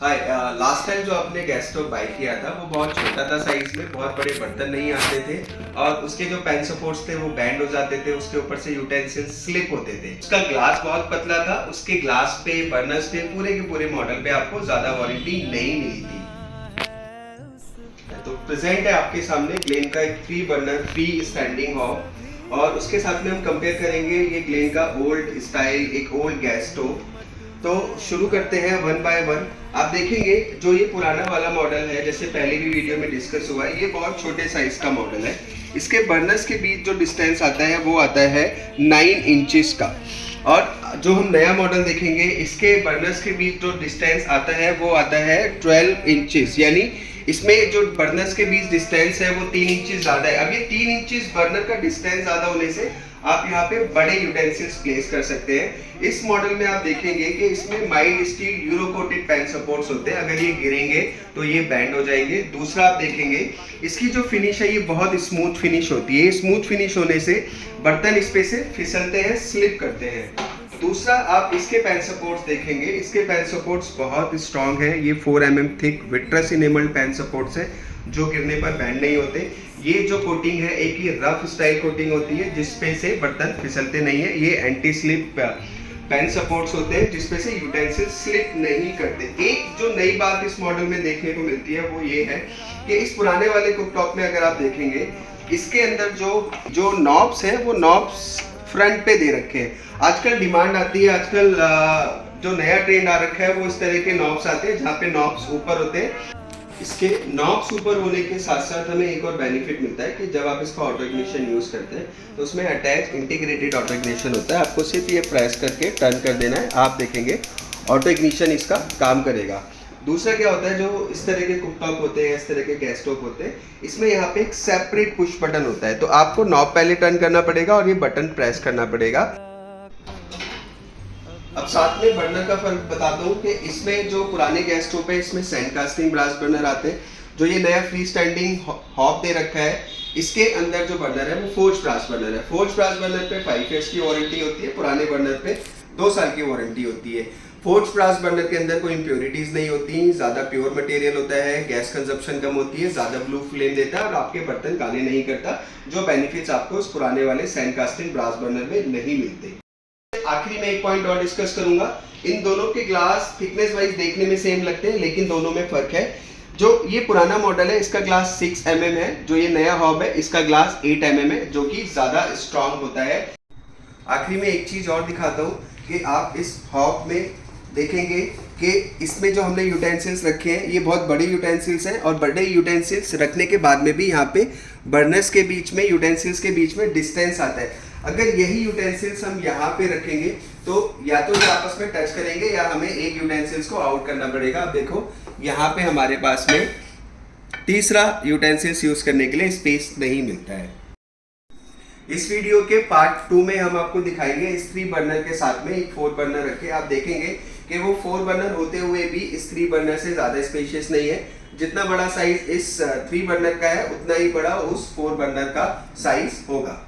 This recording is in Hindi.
हाय, लास्ट टाइम जो आपने गैस स्टोव बाय किया था वो बहुत छोटा था साइज में, बहुत बड़े बर्तन नहीं आते थे और उसके जो पेन सपोर्ट्स थे वो बैंड हो जाते थे, उसके ऊपर से यूटेंसिल्स स्लिप होते थे। उसका ग्लास बहुत पतला था, उसके ग्लास पे, बर्नर्स पे, पूरे के पूरे मॉडल पे आपको ज्यादा वारंटी नहीं मिली थी। तो प्रेजेंट है आपके सामने ग्लेन का एक 3 बर्नर फ्री स्टैंडिंग हॉब और उसके साथ में हम कंपेयर करेंगे ये ग्लेन का ओल्ड स्टाइल एक ओल्ड गैस स्टोव। तो शुरू करते हैं वन बाय वन। आप देखेंगे जो ये पुराना वाला मॉडल है, जैसे पहले भी वीडियो में डिस्कस हुआ है, ये बहुत छोटे साइज का मॉडल है। इसके बर्नर्स के बीच जो डिस्टेंस आता है वो आता है 9 इंचेस का। और जो हम नया मॉडल देखेंगे इसके बर्नर्स के बीच जो डिस्टेंस आता है वो आता है 12 इंचेस, यानी इसमें जो बर्नर्स के बीच डिस्टेंस है वो 3 इंचेस ज़्यादा है। अब ये 3 इंचेस बर्नर का डिस्टेंस ज़्यादा होने से आप यहाँ पे बड़े यूटेंसिल्स प्लेस कर सकते हैं। इस मॉडल में आप देखेंगे कि इसमें mild steel euro coated pane supports होते हैं, अगर ये गिरेंगे तो ये बैंड हो जाएंगे। दूसरा आप देखेंगे इसकी जो फिनिश है ये बहुत स्मूथ फिनिश होती है। स्मूथ फिनिश होने से बर्तन इस पे से फिसलते हैं, स्लिप करते हैं। दूसरा आप इसके पेन सपोर्ट्स देखेंगे, इसके पेन सपोर्ट्स बहुत स्ट्रॉन्ग है। ये 4 mm thick vitreous enabled pane supports है जो गिरने पर बैंड नहीं होते। ये जो कोटिंग है एक ही रफ स्टाइल कोटिंग होती है जिसपे से बर्तन फिसलते नहीं है। ये एंटी स्लिप पेन सपोर्ट्स होते हैं जिसपे से यूटेंसिल स्लिप नहीं करते। एक जो नई बात इस मॉडल में देखने को मिलती है वो ये है कि इस पुराने वाले कुकटॉप में अगर आप देखेंगे इसके अंदर जो नॉब्स है वो नॉब्स फ्रंट पे दे रखे हैं। आजकल डिमांड आती है, आजकल जो नया ट्रेंड आ रखा है वो इस तरह के नॉब्स आते हैं जहाँ पे नॉब्स ऊपर होते हैं। इसके नॉब्स ऊपर होने के साथ साथ हमें एक और बेनिफिट मिलता है कि जब आप इसका ऑटो इग्निशन यूज करते हैं तो उसमें अटैच इंटीग्रेटेड ऑटो इग्निशन होता है। आपको सिर्फ ये प्रेस करके टर्न कर देना है, आप देखेंगे ऑटो इग्निशन इसका काम करेगा। दूसरा क्या होता है, जो इस तरह के कुकटॉप होते हैं, इस तरह के गैस स्टोव होते हैं, इसमें यहाँ पे एक सेपरेट पुश बटन होता है। तो आपको नॉब पहले टर्न करना पड़ेगा और ये बटन प्रेस करना पड़ेगा। अब साथ में बर्नर का फर्क बताता हूँ कि इसमें जो पुराने गैस स्टोव है इसमें सैंड कास्टिंग ब्रास बर्नर आते हैं। जो ये नया फ्री स्टैंडिंग हॉब दे रखा है इसके अंदर जो बर्नर है वो फोर्ज ब्रास बर्नर है। फोर्ज ब्रास बर्नर पे 5 ईयर्स की वारंटी होती है, पुराने बर्नर पे 2 साल की वारंटी होती है। फोर्ज ब्रास बर्नर के अंदर कोई इम्प्योरिटीज नहीं होती, ज्यादा प्योर मटेरियल होता है, गैस कंजप्शन कम होती है, ज्यादा ब्लू फ्लेम देता है और आपके बर्तन काले नहीं करता, जो बेनिफिट्स आपको उस पुराने वाले सैंड कास्टिंग ब्रास बर्नर में नहीं मिलते। आखिरी में एक पॉइंट और डिस्कस करूंगा। इन दोनों के ग्लास थिकनेस वाइज देखने में सेम लगते हैं लेकिन दोनों में फर्क है। जो ये पुराना मॉडल है इसका ग्लास 6 mm है, जो ये नया हॉब है इसका ग्लास 8 mm है जो कि ज्यादा स्ट्रॉन्ग होता है। आखिरी में एक चीज और दिखाता हूँ कि आप इस हॉब में देखेंगे कि इसमें जो हमने यूटेंसिल्स रखे हैं ये बहुत बड़े यूटेंसिल्स हैं और बड़े यूटेंसिल्स रखने के बाद में भी यहाँ पे बर्नर्स के बीच में, यूटेंसिल्स के बीच में डिस्टेंस आता है। अगर यही यूटेंसिल्स हम यहाँ पे रखेंगे तो या तो ये आपस में टच करेंगे या हमें एक यूटेंसिल्स को आउट करना पड़ेगा। अब देखो यहाँ पे हमारे पास में तीसरा यूटेंसिल्स यूज करने के लिए स्पेस नहीं मिलता है। इस वीडियो के पार्ट 2 में हम आपको दिखाएंगे इस 3 बर्नर के साथ में एक 4 बर्नर रखे। आप देखेंगे कि वो 4 बर्नर होते हुए भी इस 3 बर्नर से ज्यादा स्पेशियस नहीं है। जितना बड़ा साइज इस 3 बर्नर का है उतना ही बड़ा उस 4 बर्नर का साइज होगा।